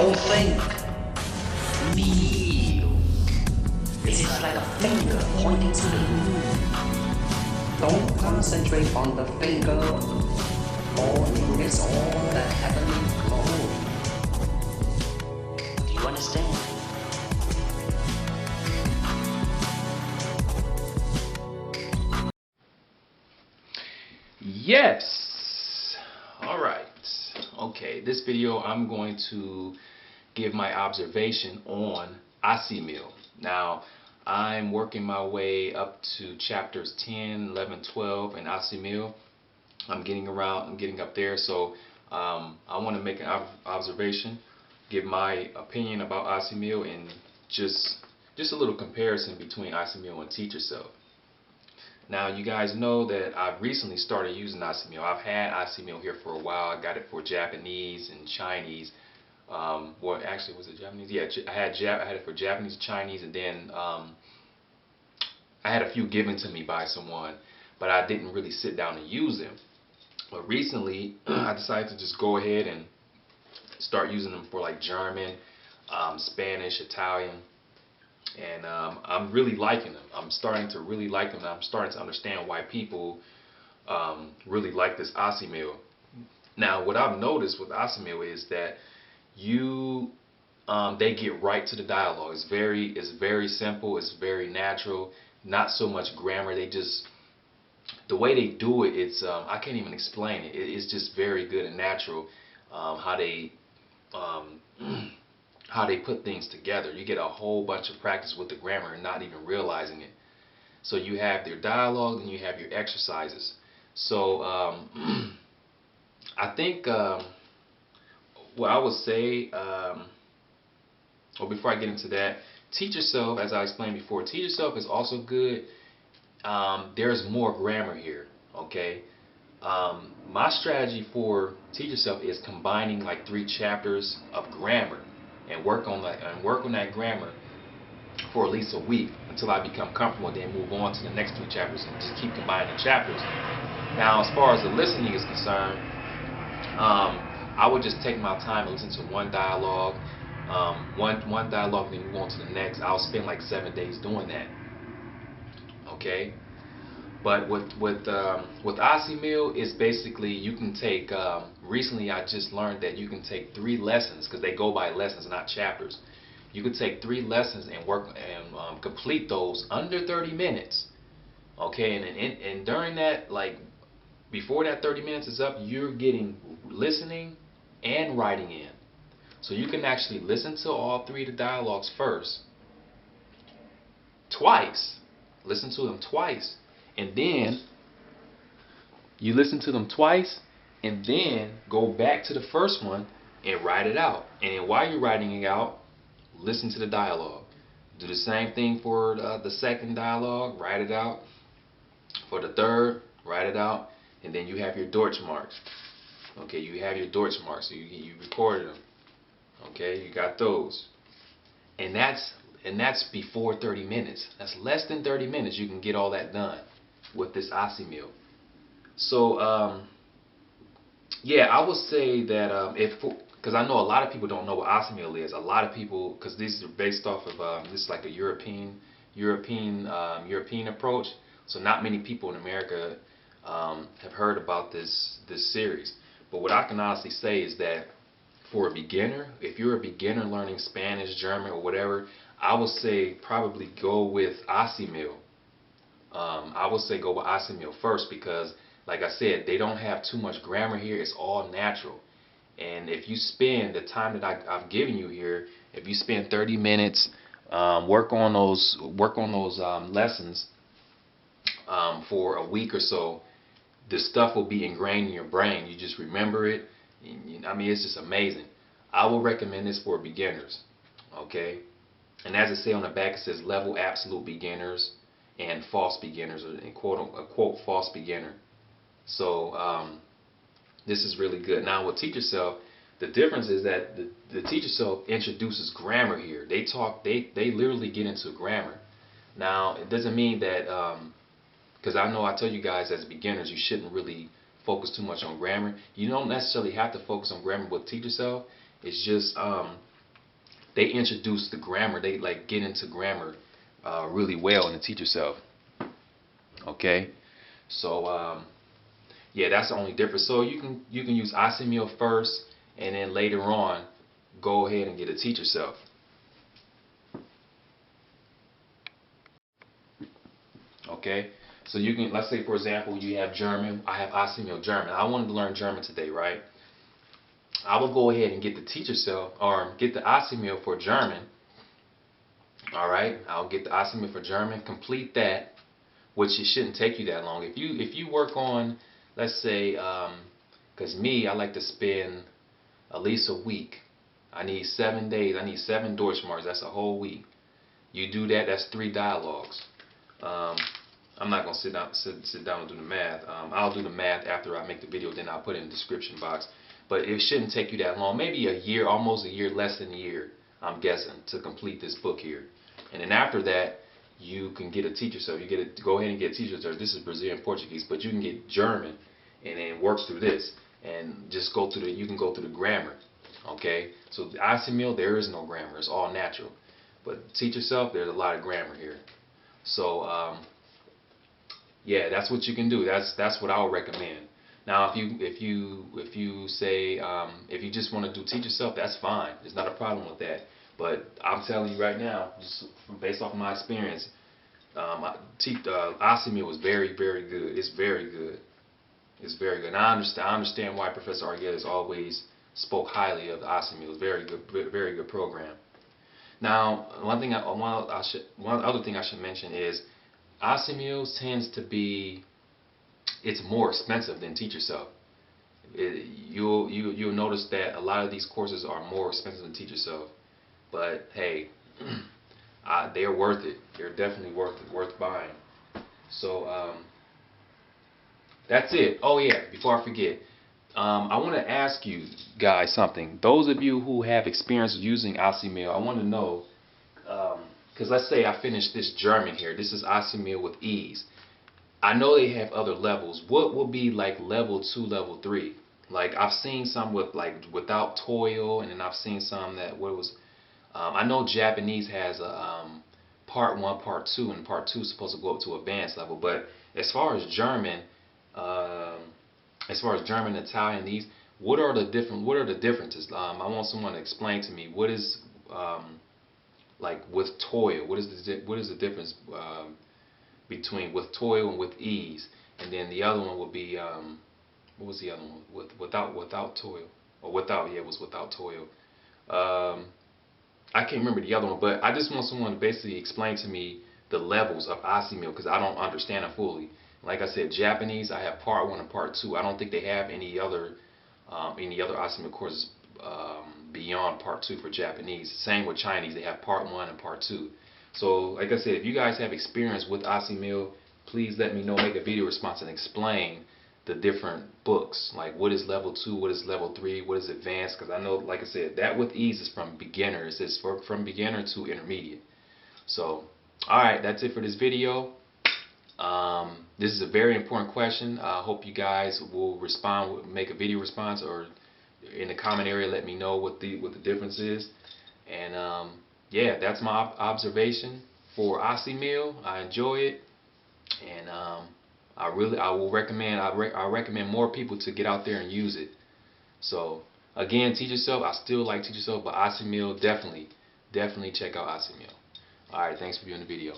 Don't think. Feel. It's like a finger pointing to the moon. Don't concentrate on the finger, or you miss all the heavenly glow. Do you understand? Yes. All right. Okay, this video I'm going to give my observation on Assimil. Now, I'm working my way up to chapters 10, 11, 12 in Assimil. I'm getting up there, so I want to make an observation, give my opinion about Assimil, and just a little comparison between Assimil and Teach Yourself. Now, you guys know that I've recently started using Assimil. I've had Assimil here for a while. I got it for Japanese and Chinese. Well, actually, was it Japanese? Yeah, I had it for Japanese, Chinese, and then I had a few given to me by someone, but I didn't really sit down and use them. But recently, I decided to just go ahead and start using them for like German, Spanish, Italian. And I'm really liking them. I'm starting to really like them. And I'm starting to understand why people really like this Assimil. Now, what I've noticed with Assimil is that they get right to the dialogue. It's very simple. It's very natural. Not so much grammar. The way they do it, I can't even explain it. It's just very good and natural. How they put things together. You get a whole bunch of practice with the grammar and not even realizing it. So you have their dialogue and you have your exercises. So I think what I would say, or before I get into that, Teach Yourself, as I explained before, Teach Yourself is also good. There's more grammar here, okay? My strategy for Teach Yourself is combining like 3 chapters of grammar and work on that grammar for at least a week until I become comfortable, and then move on to the next 3 chapters and just keep combining the chapters. Now, as far as the listening is concerned, I would just take my time and listen to one dialogue, one dialogue, then move on to the next. I'll spend like 7 days doing that. Okay. But with Assimil, it's basically you can take. Recently, I just learned that you can take 3 lessons, because they go by lessons, not chapters. You can take 3 lessons and work and complete those under 30 minutes. Okay, and during that, like before that 30 minutes is up, you're getting listening and writing in. So you can actually listen to all 3 of the dialogues first, twice. Listen to them twice. And then you listen to them twice, and then go back to the first one and write it out. And while you're writing it out, listen to the dialogue. Do the same thing for the second dialogue, write it out. For the third, write it out. And then you have your Deutsch marks. Okay, you have your Deutsch marks. So you recorded them. Okay, you got those. And that's before 30 minutes. That's less than 30 minutes. You can get all that done with this Assimil. So yeah, I would say that because I know a lot of people don't know what Assimil is. A lot of people, because these are based off of this is like a European approach. So not many people in America have heard about this series. But what I can honestly say is that for a beginner, if you're a beginner learning Spanish, German, or whatever, I would say probably go with Assimil. I would say go with Assimil first, because, like I said, they don't have too much grammar here. It's all natural. And if you spend the time that I've given you here, if you spend 30 minutes, work on those lessons for a week or so, the stuff will be ingrained in your brain. You just remember it. I mean, it's just amazing. I will recommend this for beginners. Okay. And as I say on the back, it says level absolute beginners and false beginners, or quote false beginner. So this is really good. Now with Teach Yourself, the difference is that the Teach Yourself introduces grammar here. They literally get into grammar. Now it doesn't mean that because I know I tell you guys as beginners you shouldn't really focus too much on grammar. You don't necessarily have to focus on grammar with Teach Yourself. It's just they introduce the grammar. They like get into grammar really well in the Teach Yourself. Okay, so yeah, that's the only difference. So you can use Assimil first, and then later on go ahead and get a Teach Yourself. Okay, so you can, let's say for example you have German. I have Assimil German. I wanted to learn German today, right? I will go ahead and get the Teach Yourself or get the Assimil for German. All right, I'll get the Assimil for German, complete that, which it shouldn't take you that long. If you work on, let's say, because me, I like to spend at least a week. I need 7 days. I need 7 Deutschmarks. That's a whole week. You do that, that's 3 dialogues. I'm not gonna sit down and do the math. I'll do the math after I make the video. Then I'll put it in the description box. But it shouldn't take you that long. Maybe a year, almost a year, less than a year, I'm guessing, to complete this book here. And then after that, you can get a Teach Yourself. Go ahead and get a Teach Yourself. This is Brazilian Portuguese, but you can get German, and then work through this, and just go through you can go through the grammar. Okay, so the Assimil, there is no grammar. It's all natural. But Teach Yourself, there's a lot of grammar here. So yeah, that's what you can do. That's what I would recommend. Now, if you say if you just want to do Teach Yourself, that's fine. There's not a problem with that. But I'm telling you right now, just based off of my experience, Assimil was very, very good. It's very good. It's very good. And I understand why Professor Arguelles always spoke highly of the Assimil. It's very good program. Now, one other thing I should mention is Assimil tends to be, it's more expensive than Teach Yourself. You'll notice that a lot of these courses are more expensive than Teach Yourself. But hey, they're worth it. They're definitely worth buying. So that's it. Oh yeah, before I forget, I want to ask you guys something. Those of you who have experience using Assimil, I want to know, because let's say I finish this German here. This is Assimil with ease. I know they have other levels. What will be like level 2, level 3? Like I've seen some with like without toil, and then I've seen some that I know Japanese has a part 1, part 2, and part 2 is supposed to go up to advanced level. But as far as German, Italian, these, what are the differences? I want someone to explain to me what is like with toil. What is the difference between with toil and with ease? And then the other one would be what was the other one? Without toil, or without, yeah, it was without toil. I can't remember the other one, but I just want someone to basically explain to me the levels of Assimil, because I don't understand it fully. Like I said, Japanese, I have part 1 and part 2. I don't think they have any other Assimil courses beyond part 2 for Japanese. Same with Chinese, they have part 1 and part 2. So like I said, if you guys have experience with Assimil, please let me know. Make a video response and explain the different books, like what is level 2, what is level 3, what is advanced, because I know, like I said, that with ease is from beginners. It's from beginner to intermediate. So alright, that's it for this video. This is a very important question. I hope you guys will respond, make a video response, or in the comment area let me know what the difference is. And yeah, that's my observation for Assimil. I enjoy it, and I recommend more people to get out there and use it. So again, Teach Yourself, I still like Teach Yourself, but Assimil, definitely check out Assimil. Alright, thanks for viewing the video.